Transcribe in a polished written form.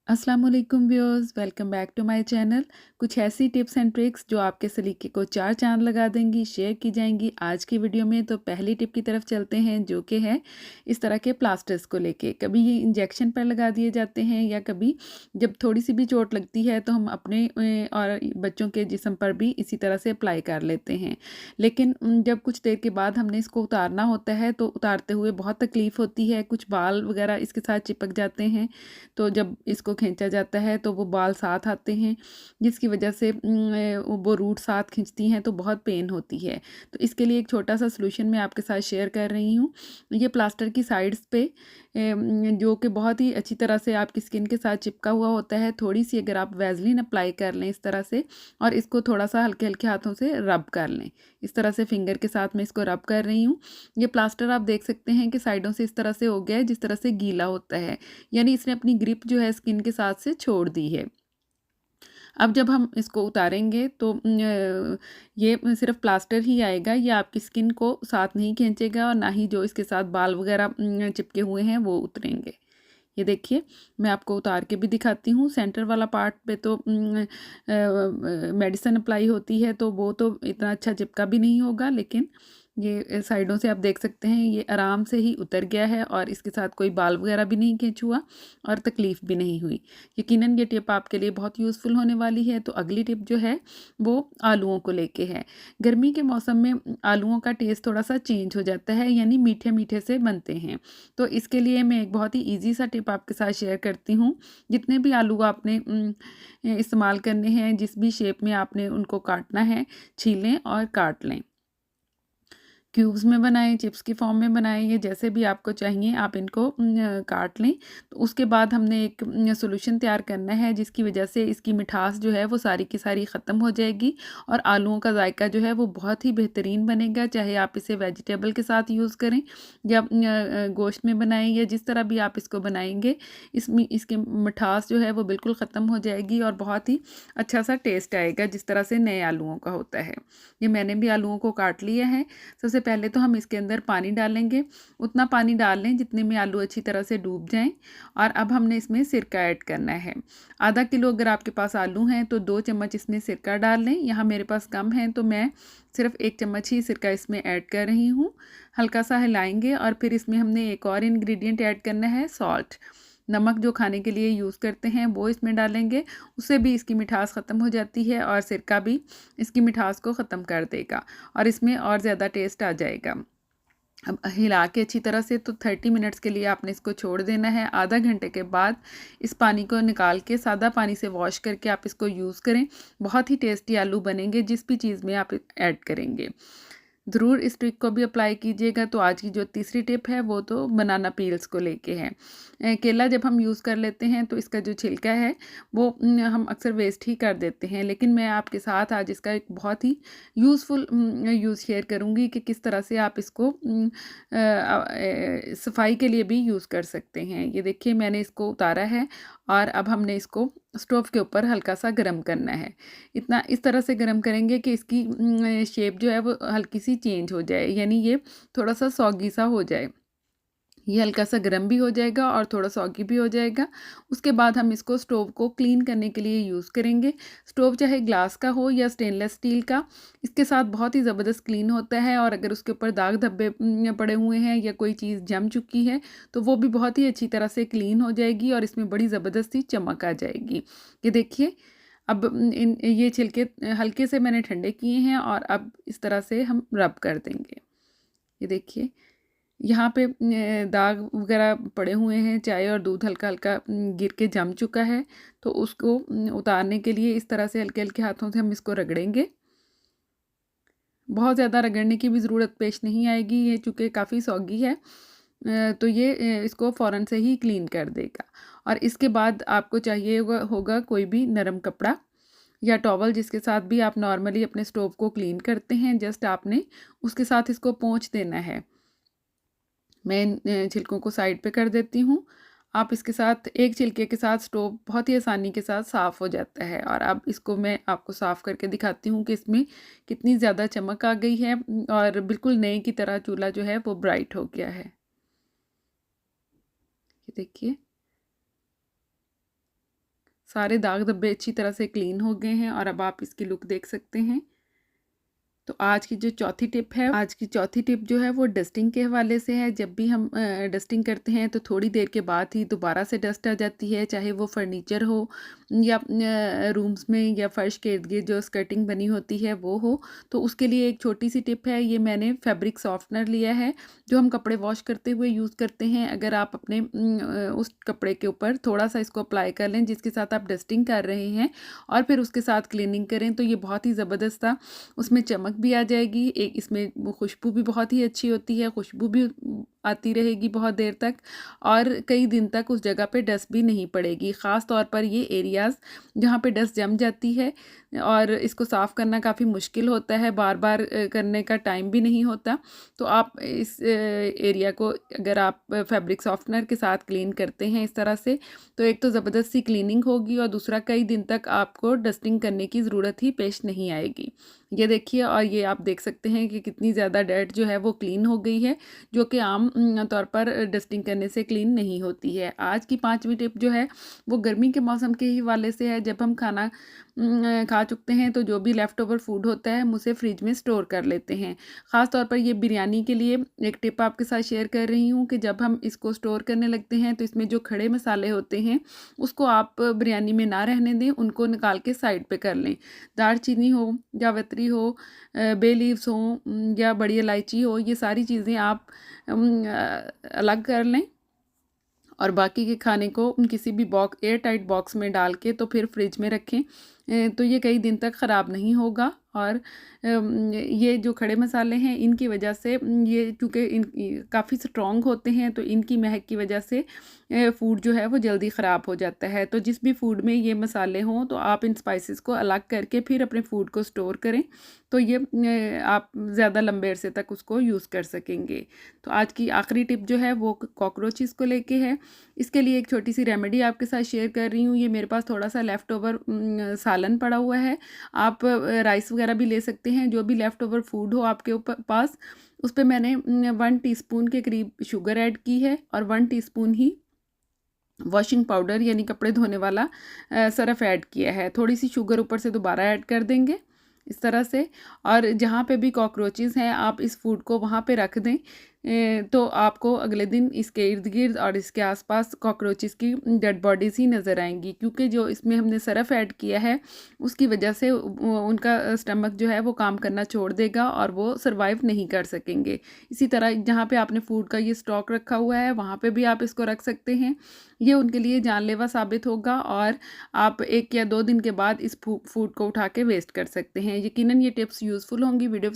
अस्सलाम वालेकुम viewers, welcome back to my channel. कुछ ऐसी टिप्स एंड ट्रिक्स जो आपके सलीके को चार चांद लगा देंगी, शेयर की जाएंगी आज की वीडियो में। तो पहली टिप की तरफ चलते हैं, जो कि है इस तरह के प्लास्टर्स को लेके। कभी ये इंजेक्शन पर लगा दिए जाते हैं या कभी जब थोड़ी सी भी चोट लगती है तो हम अपने और बच्चों के जिस्म पर भी इसी तरह से अप्लाई कर लेते हैं। लेकिन जब कुछ देर के बाद हमने इसको उतारना होता है तो उतारते हुए बहुत तकलीफ़ होती है, कुछ बाल वगैरह इसके साथ चिपक जाते हैं। तो जब इसको खींचा जाता है तो वो बाल साथ आते हैं, जिसकी वजह से वो रूट साथ खींचती हैं तो बहुत पेन होती है। तो इसके लिए एक छोटा सा सॉल्यूशन मैं आपके साथ शेयर कर रही हूँ। ये प्लास्टर की साइड्स पे जो कि बहुत ही अच्छी तरह से आपकी स्किन के साथ चिपका हुआ होता है, थोड़ी सी अगर आप वैसलीन अप्लाई कर लें इस तरह से और इसको थोड़ा सा हल्के हल्के हाथों से रब कर लें। इस तरह से फिंगर के साथ मैं इसको रब कर रही हूँ। ये प्लास्टर आप देख सकते हैं कि साइडों से इस तरह से हो गया है, जिस तरह से गीला होता है, यानी इसने अपनी ग्रिप जो है स्किन के साथ से छोड़ दी है। अब जब हम इसको उतारेंगे तो ये सिर्फ प्लास्टर ही आएगा, ये आपकी स्किन को साथ नहीं खींचेगा और ना ही जो इसके साथ बाल वगैरह चिपके हुए हैं वो उतरेंगे। ये देखिए, मैं आपको उतार के भी दिखाती हूँ। सेंटर वाला पार्ट पे तो मेडिसिन अप्लाई होती है तो वो तो इतना अच्छा चिपका भी नहीं होगा, लेकिन ये साइडों से आप देख सकते हैं ये आराम से ही उतर गया है और इसके साथ कोई बाल वगैरह भी नहीं खींच हुआ और तकलीफ़ भी नहीं हुई। यकीनन ये टिप आपके लिए बहुत यूज़फुल होने वाली है। तो अगली टिप जो है वो आलूओं को लेके है। गर्मी के मौसम में आलूओं का टेस्ट थोड़ा सा चेंज हो जाता है, यानी मीठे मीठे से बनते हैं। तो इसके लिए मैं एक बहुत ही ईजी सा टिप आपके साथ शेयर करती हूँ। जितने भी आलू आपने इस्तेमाल करने हैं, जिस भी शेप में आपने उनको काटना है, छीलें और काट लें। क्यूब्स में बनाएँ, चिप्स की फॉर्म में बनाएँ, या जैसे भी आपको चाहिए आप इनको काट लें। तो उसके बाद हमने एक सॉल्यूशन तैयार करना है, जिसकी वजह से इसकी मिठास जो है वो सारी की सारी ख़त्म हो जाएगी और आलूओं का जायका जो है वो बहुत ही बेहतरीन बनेगा। चाहे आप इसे वेजिटेबल के साथ यूज़ करें या गोश्त में बनाएँ, या जिस तरह भी आप इसको बनाएँगे, इसमें इसकी मिठास जो है वो बिल्कुल ख़त्म हो जाएगी और बहुत ही अच्छा सा टेस्ट आएगा, जिस तरह से नए आलूओं का होता है। ये मैंने भी आलूओं को काट लिया है। सबसे पहले तो हम इसके अंदर पानी डालेंगे। उतना पानी डाल लें जितने में आलू अच्छी तरह से डूब जाएँ और अब हमने इसमें सिरका ऐड करना है। आधा किलो अगर आपके पास आलू हैं तो 2 चम्मच इसमें सिरका डाल लें। यहाँ मेरे पास कम है तो मैं सिर्फ़ 1 चम्मच ही सिरका इसमें ऐड कर रही हूँ। हल्का सा हिलाएँगे और फिर इसमें हमने एक और इंग्रीडिएंट ऐड करना है, सॉल्ट। नमक जो खाने के लिए यूज़ करते हैं वो इसमें डालेंगे, उससे भी इसकी मिठास ख़त्म हो जाती है और सिरका भी इसकी मिठास को ख़त्म कर देगा और इसमें और ज़्यादा टेस्ट आ जाएगा। अब हिला के अच्छी तरह से तो 30 मिनट्स के लिए आपने इसको छोड़ देना है। आधा घंटे के बाद इस पानी को निकाल के सादा पानी से वॉश करके आप इसको यूज़ करें। बहुत ही टेस्टी आलू बनेंगे जिस भी चीज़ में आप ऐड करेंगे। ज़रूर इस ट्रिक को भी अप्लाई कीजिएगा। तो आज की जो तीसरी टिप है वो तो बनाना पील्स को लेके है। केला जब हम यूज़ कर लेते हैं तो इसका जो छिलका है वो हम अक्सर वेस्ट ही कर देते हैं, लेकिन मैं आपके साथ आज इसका एक बहुत ही यूज़फुल यूज़ शेयर करूँगी कि किस तरह से आप इसको सफाई के लिए भी यूज़ कर सकते हैं। ये देखिए, मैंने इसको उतारा है और अब हमने इसको स्टोव के ऊपर हल्का सा गर्म करना है। इतना इस तरह से गर्म करेंगे कि इसकी शेप जो है वो हल्की सी चेंज हो जाए, यानी ये थोड़ा सा सॉगी सा हो जाए। ये हल्का सा गर्म भी हो जाएगा और थोड़ा सॉगी भी हो जाएगा। उसके बाद हम इसको स्टोव को क्लीन करने के लिए यूज़ करेंगे। स्टोव चाहे ग्लास का हो या स्टेनलेस स्टील का, इसके साथ बहुत ही ज़बरदस्त क्लीन होता है और अगर उसके ऊपर दाग धब्बे पड़े हुए हैं या कोई चीज़ जम चुकी है तो वो भी बहुत ही अच्छी तरह से क्लीन हो जाएगी और इसमें बड़ी ज़बरदस्त सी चमक आ जाएगी। ये देखिए, अब इन ये छिलके हल्के से मैंने ठंडे किए हैं और अब इस तरह से हम रब कर देंगे। ये देखिए, यहाँ पे दाग वगैरह पड़े हुए हैं, चाय और दूध हल्का-हल्का गिर के जम चुका है, तो उसको उतारने के लिए इस तरह से हल्के-हल्के हाथों से हम इसको रगड़ेंगे। बहुत ज़्यादा रगड़ने की भी ज़रूरत पेश नहीं आएगी, ये चूँकि काफ़ी सॉगी है। तो ये इसको फ़ौरन से ही क्लीन कर देगा। और इसके बाद आपको चाहिए होगा कोई भी नरम कपड़ा या टॉवल, जिसके साथ भी आप नॉर्मली अपने स्टोव को क्लीन करते हैं, जस्ट आपने उसके साथ इसको पोंछ देना है। मैं छिलकों को साइड पे कर देती हूँ। आप इसके साथ एक छिलके के साथ स्टोव बहुत ही आसानी के साथ साफ़ हो जाता है और अब इसको मैं आपको साफ़ करके दिखाती हूँ कि इसमें कितनी ज़्यादा चमक आ गई है और बिल्कुल नए की तरह चूल्हा जो है वो ब्राइट हो गया है। ये देखिए। सारे दाग धब्बे अच्छी तरह से क्लीन हो गए हैं और अब आप इसकी लुक देख सकते हैं। तो आज की जो चौथी टिप जो है वो डस्टिंग के हवाले से है। जब भी हम डस्टिंग करते हैं तो थोड़ी देर के बाद ही दोबारा से डस्ट आ जाती है, चाहे वो फर्नीचर हो या रूम्स में या फर्श के इर्द गिर्द जो स्कर्टिंग बनी होती है वो हो। तो उसके लिए एक छोटी सी टिप है, ये मैंने फैब्रिक सॉफ्टनर लिया है जो हम कपड़े वॉश करते हुए यूज़ करते हैं। अगर आप अपने उस कपड़े के ऊपर थोड़ा सा इसको अप्लाई कर लें जिसके साथ आप डस्टिंग कर रहे हैं और फिर उसके साथ क्लीनिंग करें तो ये बहुत ही ज़बरदस्त सा उसमें चमक भी आ जाएगी। एक इसमें वो खुशबू भी बहुत ही अच्छी होती है, खुशबू भी आती रहेगी बहुत देर तक और कई दिन तक उस जगह पे डस्ट भी नहीं पड़ेगी। ख़ास तौर पर ये एरियाज़ जहाँ पे डस्ट जम जाती है और इसको साफ़ करना काफ़ी मुश्किल होता है, बार-बार करने का टाइम भी नहीं होता। तो आप इस एरिया को अगर आप फैब्रिक सॉफ्टनर के साथ क्लीन करते हैं इस तरह से, तो एक तो ज़बरदस्त सी क्लीनिंग होगी और दूसरा कई दिन तक आपको डस्टिंग करने की ज़रूरत ही पेश नहीं आएगी। ये देखिए और ये आप देख सकते हैं कि कितनी ज़्यादा डर्ट जो है वो क्लीन हो गई है, जो कि आम तौर पर डस्टिंग करने से क्लीन नहीं होती है। आज की 5वीं टिप जो है वो गर्मी के मौसम के ही हवाले से है। जब हम खाना खा चुकते हैं तो जो भी लेफ़्ट ओवर फूड होता है हम उसे फ्रिज में स्टोर कर लेते हैं। ख़ास तौर पर ये बिरयानी के लिए एक टिप आपके साथ शेयर कर रही हूँ कि जब हम इसको स्टोर करने लगते हैं तो इसमें जो खड़े मसाले होते हैं उसको आप बिरयानी में ना रहने दें, उनको निकाल के साइड पे कर लें। दालचीनी हो, जावित्री हो, बे लीव्स हों या बड़ी इलायची हो, ये सारी चीज़ें आप अलग कर लें और बाकी के खाने को किसी भी बॉक्स एयर टाइट बॉक्स में डाल के तो फिर फ्रिज में रखें। तो ये कई दिन तक ख़राब नहीं होगा और ये जो खड़े मसाले हैं इनकी वजह से ये चूँकि इन काफ़ी स्ट्रॉन्ग होते हैं तो इनकी महक की वजह से फ़ूड जो है वो जल्दी ख़राब हो जाता है। तो जिस भी फ़ूड में ये मसाले हों तो आप इन स्पाइसेस को अलग करके फिर अपने फ़ूड को स्टोर करें, तो ये आप ज़्यादा लंबे अरसे तक उसको यूज़ कर सकेंगे। तो आज की आखिरी टिप जो है वो कॉकरोचेस को लेके है। इसके लिए एक छोटी सी रेमेडी आपके साथ शेयर कर रही हूँ। ये मेरे पास थोड़ा सा लेफ़्ट ओवर सालन पड़ा हुआ है। आप राइस वगैरह भी ले सकते हैं, जो भी लेफ़्ट ओवर फूड हो आपके पास। उस पे मैंने 1 टीस्पून के करीब शुगर ऐड की है और 1 टीस्पून ही वॉशिंग पाउडर यानी कपड़े धोने वाला सर्फ़ ऐड किया है। थोड़ी सी शुगर ऊपर से दोबारा ऐड कर देंगे इस तरह से और जहाँ पे भी कॉकरोचेस हैं आप इस फूड को वहाँ पे रख दें। तो आपको अगले दिन इसके इर्द-गिर्द और इसके आसपास कॉकरोचेस की डेड बॉडीज़ ही नज़र आएँगी, क्योंकि जो इसमें हमने सर्फ़ ऐड किया है उसकी वजह से उनका स्टमक जो है वो काम करना छोड़ देगा और वो सर्वाइव नहीं कर सकेंगे। इसी तरह जहाँ पे आपने फूड का ये स्टॉक रखा हुआ है वहाँ पे भी आप इसको रख सकते हैं। ये उनके लिए जानलेवा साबित होगा और आप 1 या 2 दिन के बाद इस फूड को उठा के वेस्ट कर सकते हैं। यकीनन ये टिप्स यूज़फुल होंगी। वीडियो